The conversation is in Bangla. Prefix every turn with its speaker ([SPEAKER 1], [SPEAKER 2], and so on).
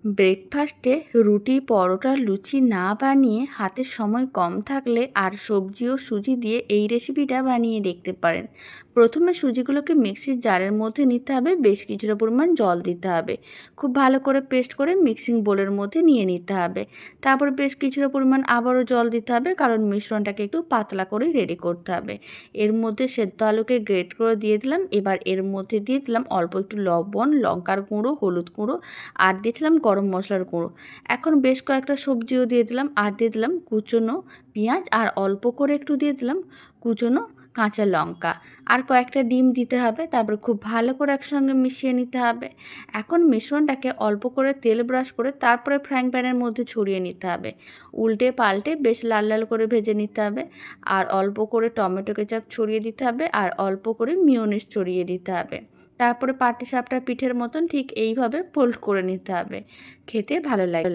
[SPEAKER 1] ব্রেকফাস্টে রুটি, পরোটা, লুচি না বানিয়ে হাতে সময় কম থাকলে আর সবজি ও সুজি দিয়ে এই রেসিপিটা বানিয়ে দেখতে পারেন। প্রথমে সুজিগুলোকে মিক্সির জারের মধ্যে নিতে হবে, বেশ কিছুটা পরিমাণ জল দিতে হবে, খুব ভালো করে পেস্ট করে মিক্সিং বোলের মধ্যে নিয়ে নিতে হবে। তারপর বেশ কিছুটা পরিমাণ আবারও জল দিতে হবে, কারণ মিশ্রণটাকে একটু পাতলা করেই রেডি করতে হবে। এর মধ্যে সেদ্ধ আলুকে গ্রেট করে দিয়ে দিলাম। এবার এর মধ্যে দিয়ে দিলাম অল্প একটু লবণ, লঙ্কার গুঁড়ো, হলুদ গুঁড়ো আর দিয়েছিলাম গরম মশলার গুঁড়ো। এখন বেশ কয়েকটা সবজিও দিয়ে দিলাম, আর দিয়ে দিলাম কুচনো পেঁয়াজ, আর অল্প করে একটু দিয়ে দিলাম কুচনো কাঁচা লঙ্কা, আর কয়েকটা ডিম দিতে হবে। তারপর খুব ভালো করে একসঙ্গে মিশিয়ে নিতে হবে। এখন মিশ্রণটাকে অল্প করে তেল ব্রাশ করে তারপরে ফ্রাইং প্যানের মধ্যে ছড়িয়ে নিতে হবে। উল্টে পাল্টে বেশ লাল লাল করে ভেজে নিতে হবে। আর অল্প করে টমেটো কেচাপ ছড়িয়ে দিতে হবে, আর অল্প করে মিয়োনিজ ছড়িয়ে দিতে হবে। তারপরে পাটিসাপটা পিঠের মতন ঠিক এইভাবে ফোল্ড করে নিতে হবে। খেতে ভালো লাগে।